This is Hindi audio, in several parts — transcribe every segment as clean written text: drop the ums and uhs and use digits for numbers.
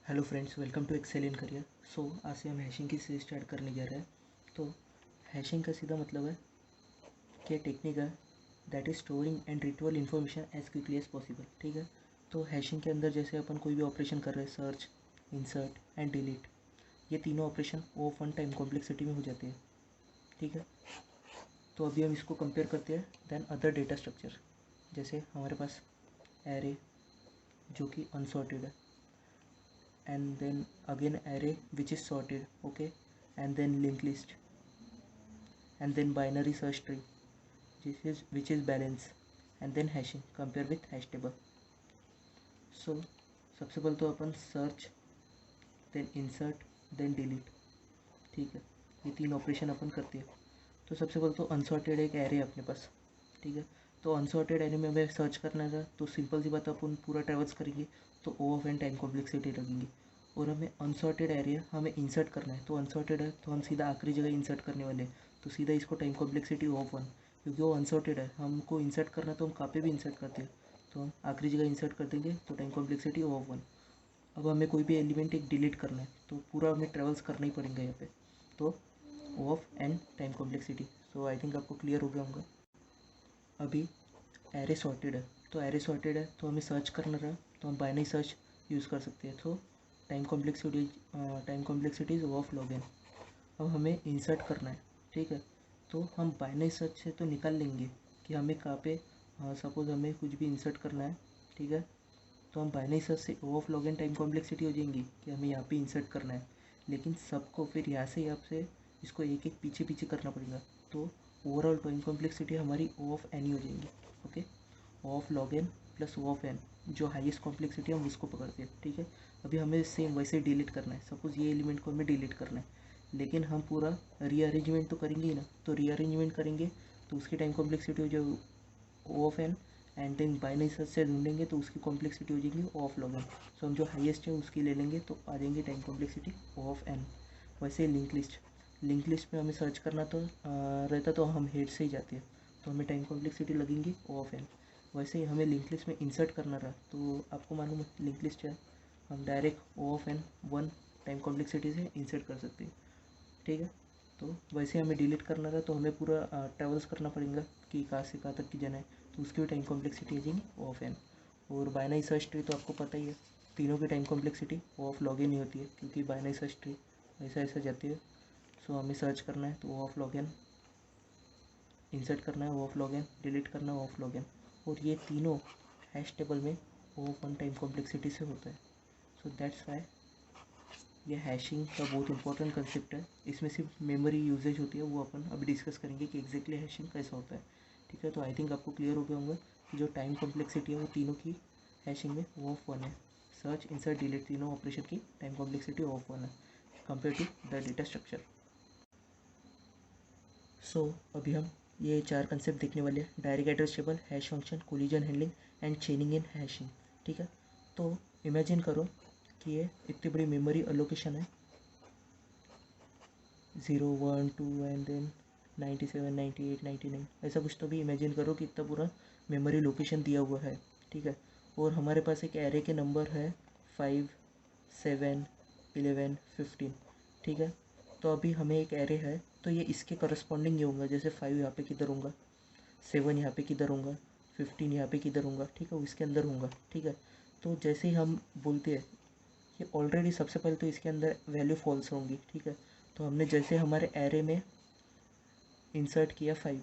Hello friends, welcome to Excel in Career. आज से हम हैशिंग की सीरीज स्टार्ट करने जा रहे हैं। तो हैशिंग का सीधा मतलब है कि टेक्निक है that is storing and retrieval information as quickly as possible. ठीक है, तो हैशिंग के अंदर जैसे अपन कोई भी ऑपरेशन कर रहे हैं, सर्च, इंसर्ट एंड डिलीट, ये तीनों ऑपरेशन वो वन टाइम कॉम्प्लेक्सिटी में हो जाते हैं। ठीक है, तो अभी हम इसको कंपेयर करते हैं देन अदर डेटा स्ट्रक्चर। जैसे हमारे पास एरे जो कि अनसॉर्टेड है, and then again array which is sorted, okay, and then linked list, and then binary search tree which is balance, and then hashing compare with hash table. So सबसे पहले तो अपन search, then insert, then delete. ठीक है, ये तीन ऑपरेशन अपन करते हैं। तो सबसे पहले तो अनसॉर्टेड एक एरे है अपने पास। ठीक है, तो अनसॉर्टेड एरे में हमें सर्च करना है तो सिंपल सी बात, अपन पूरा ट्रेवल्स करेंगे तो ओ ऑफ एन टाइम कॉम्प्लेक्सिटी लगेंगी। और हमें अनसॉर्टेड एरिया हमें इंसर्ट करना है, तो अनसॉर्टेड है तो हम सीधा आखिरी जगह इंसर्ट करने वाले हैं, तो सीधा इसको टाइम कॉम्प्लेक्सिटी ऑफ वन, क्योंकि वो अनसॉर्टेड है, हमको इंसर्ट करना है तो हम कहाँ पे भी इंसर्ट करते हैं, तो हम आखिरी जगह इंसर्ट कर देंगे तो टाइम कॉम्प्लेक्सिटी ऑफ वन। अब हमें कोई भी एलिमेंट एक डिलीट करना है तो पूरा हमें ट्रेवल्स करना ही पड़ेगा यहाँ पे, तो of and time complexity. So I think आपको क्लियर हो गया होगा। अभी एरे सॉर्टेड है, तो एरे सॉर्टेड है तो हमें सर्च करना रहा तो हम बाइनरी सर्च यूज़ कर सकते हैं। तो time complexities of log N. अब हमें इंसर्ट करना है। ठीक है, तो हम बाइनरी सर्च से तो निकाल लेंगे कि हमें कहाँ पे, सपोज हमें कुछ भी इंसर्ट करना है। ठीक है, तो हम बाइनरी सर्च से of log N time complexity हो जाएंगी कि हमें यहाँ पे इंसर्ट करना है, लेकिन सबको फिर यहाँ से इसको एक एक पीछे पीछे करना पड़ेगा। तो ओवरऑल टाइम कॉम्प्लेक्सिटी हमारी ऑफ एन ही हो जाएंगी। Okay, of log N plus of N, जो हाईएस्ट कॉम्प्लेक्सिटी हम उसको पकड़ते हैं। ठीक है, अभी हमें सेम वैसे डिलीट करना है। सपोज़ ये एलिमेंट को हमें डिलीट करना है, लेकिन हम पूरा रीअरेंजमेंट तो करेंगे ही ना, तो रीअरेंजमेंट करेंगे तो उसकी टाइम कॉम्प्लेक्सिटी हो जाए of N, and then binary search से ढूंढेंगे तो उसकी कॉम्प्लेक्सिटी हो जाएगी ऑफ लॉग एन। सो हम जो हाईएस्ट है उसकी ले लेंगे तो आ जाएंगे टाइम कॉम्प्लेक्सिटी ऑफ एन। वैसे लिंक लिस्ट में हमें सर्च करना तो रहता तो हम हेड से ही जाते हैं, तो हमें टाइम कॉम्प्लेक्सिटी लगेंगी ऑफ एन। वैसे ही हमें लिंक लिस्ट में इंसर्ट करना रहा तो आपको मालूम है लिंक लिस्ट है, हम direct O of N one time complexity से इंसर्ट कर सकते हैं। ठीक है, तो वैसे हमें डिलीट करना रहा तो हमें पूरा ट्रेवल्स करना पड़ेगा कि कहाँ से कहाँ तक की जाना है, तो उसकी भी टाइम कॉम्प्लेक्सिटी आ जाएगी ऑफ एन। और बाइनरी सर्च ट्री तो आपको पता ही है, तीनों की time complexity of log n ही होती है, क्योंकि बाइनरी सर्च ट्री ऐसा जाती है। सो हमें सर्च करना है तो ऑफ लॉग एन, इंसर्ट करना है ऑफ लॉग एन, डिलीट करना है ऑफ लॉग एन, और ये तीनों हैश टेबल में ऑफ वन टाइम कॉम्प्लेक्सिटी से होता है। सो दैट्स वाई ये हैशिंग का बहुत इंपॉर्टेंट कंसेप्ट है। इसमें सिर्फ मेमोरी यूजेज होती है, वो अपन अभी डिस्कस करेंगे कि एग्जैक्टली हैशिंग कैसा होता है। ठीक है, तो आई थिंक आपको क्लियर हो गया होगा कि जो टाइम कॉम्प्लेक्सिटी है वो तीनों की हैशिंग में वो ऑफ वन है। सर्च, इंसर्ट, डिलीट तीनों ऑपरेशन की टाइम कॉम्प्लेक्सिटी ऑफ वन है compare to the data structure. So अभी हम ये चार कंसेप्ट देखने वाले हैं: direct address table, hash function, collision handling and chaining in hashing. ठीक है, तो इमेजिन करो कि ये इतनी बड़ी मेमोरी अलोकेशन है, 0 1 2 एंड देन 97 98 99, ऐसा कुछ तो भी इमेजिन करो कि इतना पूरा मेमोरी लोकेशन दिया हुआ है। ठीक है, और हमारे पास एक एरे के नंबर है 5 7 11 15। ठीक है, तो अभी हमें एक एरे है तो ये इसके करस्पॉन्डिंग ये होगा, जैसे 5 यहाँ पे किधर होगा, 7 यहाँ पे किधर होगा, 15 यहाँ पे किधर होगा। ठीक है, वो इसके अंदर होगा। ठीक है, तो जैसे ही हम बोलते हैं ये ऑलरेडी सबसे पहले तो इसके अंदर वैल्यू फॉल्स होंगी। ठीक है, तो हमने जैसे हमारे एरे में इंसर्ट किया 5,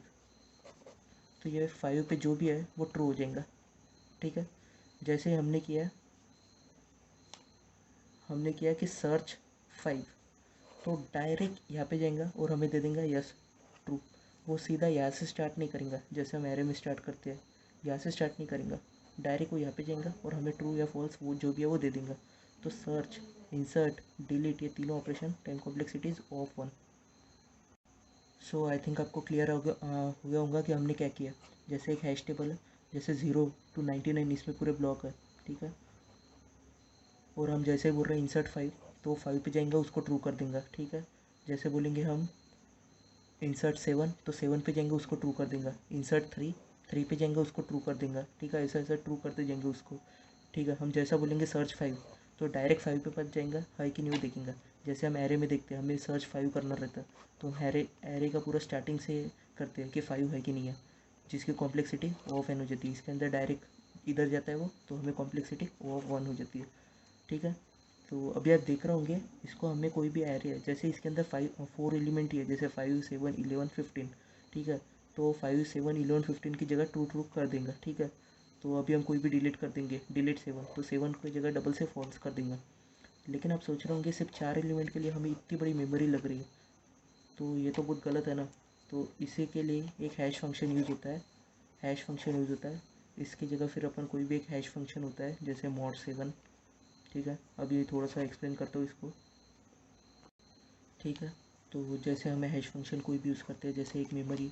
तो ये 5 पे जो भी है वो ट्रू हो जाएगा। ठीक है, जैसे ही हमने किया कि सर्च 5, तो डायरेक्ट यहाँ पे जाएगा और हमें दे देंगे यस ट्रू। वो सीधा यहाँ से स्टार्ट नहीं करेंगे जैसे हम एरे में स्टार्ट करते हैं, यहाँ से स्टार्ट नहीं करेंगे, डायरेक्ट वो यहाँ पे जाएगा और हमें ट्रू या फॉल्स वो जो भी है वो दे देंगे। तो सर्च, इंसर्ट, डिलीट ये तीनों operation time complexities of one. So I think आपको क्लियर हो गया होगा कि हमने क्या किया। जैसे एक हैश टेबल है, जैसे 0 to 99 इसमें पूरे ब्लॉक है। ठीक है, और हम जैसे बोल रहे हैं इंसर्ट 5, तो 5 पे जाएंगे उसको ट्रू कर देंगे। ठीक है, जैसे बोलेंगे हम इंसर्ट 7, तो 7 पे जाएंगे उसको ट्रू कर देंगे। इंसर्ट 3 पे जाएंगे उसको ट्रू कर देंगे। ठीक है, ऐसा ऐसा ट्रू करते जाएंगे उसको। ठीक है, हम जैसा बोलेंगे सर्च 5, तो डायरेक्ट 5 पे पहुँच जाएगा, है कि नहीं वो देखेंगे। जैसे हम एरे में देखते हैं, हमें सर्च 5 करना रहता है, तो हम एरे का पूरा स्टार्टिंग से करते हैं कि 5 है कि नहीं है, जिसकी कॉम्प्लेक्सिटी ऑफ एन हो जाती है। इसके अंदर डायरेक्ट इधर जाता है वो, तो हमें कॉम्प्लेक्सिटी ऑफ 1 हो जाती है, ठीक है। तो अभी आप देख रहे होंगे, इसको हमें कोई भी एरे है, जैसे इसके अंदर 4 एलिमेंट ही है, जैसे 5 7 11 15, ठीक है। तो 5 7 11 15 की जगह ट्रू कर देंगे, ठीक है। तो अभी हम कोई भी डिलीट कर देंगे, डिलीट 7, तो 7 की जगह डबल से फॉल्स कर देंगे। लेकिन आप सोच रहे होंगे सिर्फ 4 एलिमेंट के लिए हमें इतनी बड़ी मेमोरी लग रही है, तो ये तो बहुत गलत है ना। तो इसी के लिए एक हैश फंक्शन यूज़ होता है, हैश फंक्शन यूज़ होता है। इसकी जगह फिर अपन कोई भी एक हैश फंक्शन होता है, जैसे mod 7, ठीक है। अभी थोड़ा सा एक्सप्लेन करता हूँ इसको, ठीक है। तो जैसे हमें हैश फंक्शन कोई भी यूज़ करते हैं, जैसे एक मेमोरी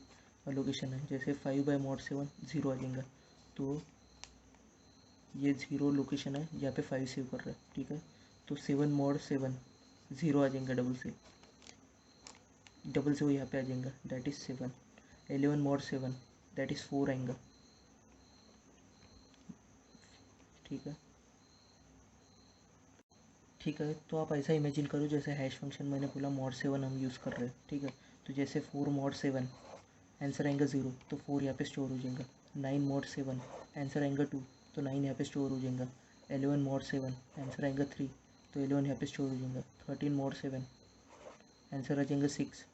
लोकेशन है, जैसे 5/mod 7 0 आ जाएगा, तो ये 0 लोकेशन है, यहाँ पे 5 सेव कर रहा है, ठीक है। तो 7/mod 7 0 आ जाएगा, डबल से वो यहाँ पे आ जाएगा, दैट इज़ 7। 11/7 दैट इज़ 4 आएगा, ठीक है। ठीक है, तो आप ऐसा इमेजिन करो जैसे हैश फंक्शन मैंने बोला mod 7 हम यूज़ कर रहे हैं, ठीक है। तो जैसे 4/mod 7 आंसर आएगा 0, तो 4 यहाँ पे स्टोर हो जाएगा। 9/mod 7 आंसर आएगा 2, तो 9 यहाँ पे स्टोर हो जाएगा। 11/mod 7 आंसर आएगा 3, तो 11 यहाँ पे स्टोर हो जाएगा। 13/mod 7 आंसर आ जाएगा 6,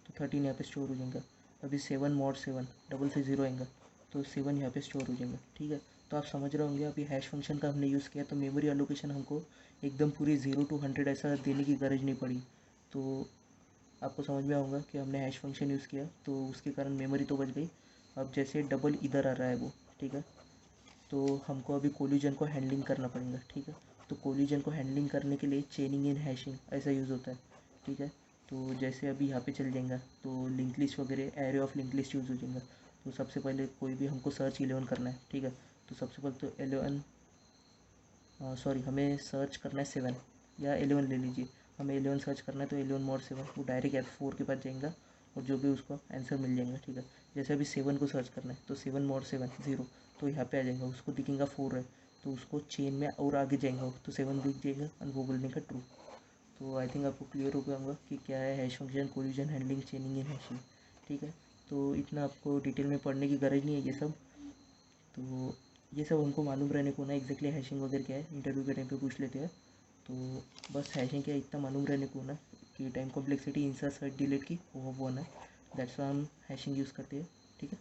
तो 13 यहाँ पे स्टोर हो जाएगा। अभी 7/mod 7 डबल से 0 आएगा, तो 7 यहाँ पे स्टोर हो जाएगा, ठीक है। तो आप समझ रहे होंगे अभी हैश फंक्शन का हमने यूज़ किया, तो मेमोरी एलोकेशन हमको एकदम पूरी 0 to 100 ऐसा देने की गरज नहीं पड़ी। तो आपको समझ में आऊँगा कि हमने हैश फंक्शन यूज़ किया, तो उसके कारण मेमोरी तो बच गई। अब जैसे डबल इधर आ रहा है वो, ठीक है। तो हमको अभी कोलिजन को हैंडलिंग करना पड़ेगा, ठीक है। तो कोलिजन को हैंडलिंग करने के लिए चेनिंग इन हैशिंग ऐसा यूज़ होता है, ठीक है। तो जैसे अभी यहाँ पे चल जाएगा, तो लिंक लिस्ट वगैरह, array of link list use हो जाएगा। तो सबसे पहले कोई भी हमको सर्च 11 करना है, ठीक है। तो सबसे पहले तो 11, सॉरी हमें सर्च करना है 7 या 11 ले लीजिए। हमें 11 सर्च करना है, तो 11/7 वो डायरेक्ट F4 के पास जाएगा और जो भी उसको आंसर मिल जाएगा, ठीक है। जैसे अभी 7 को सर्च करना है, तो 7/7 0, तो यहाँ पे आ जाएगा, उसको दिखेगा 4 है, तो उसको चेन में और आगे जाएगा, तो 7 दिख जाएगा और वो बोलने का ट्रू। तो आई थिंक आपको क्लियर हो गया होगा कि क्या है hash function, collision handling, chaining in hashing, ठीक है। तो इतना आपको डिटेल में पढ़ने की गरज नहीं है ये सब। तो ये सब हमको मालूम रहने को ना एग्जैक्टली हैशिंग वगैरह क्या है, इंटरव्यू के टाइम पे पूछ लेते हैं। तो बस हैशिंग क्या इतना मालूम रहने को ना कि time complexity insert search delete की वो 1 है, दैट्स वाई हम हैशिंग यूज़ करते हैं, ठीक है।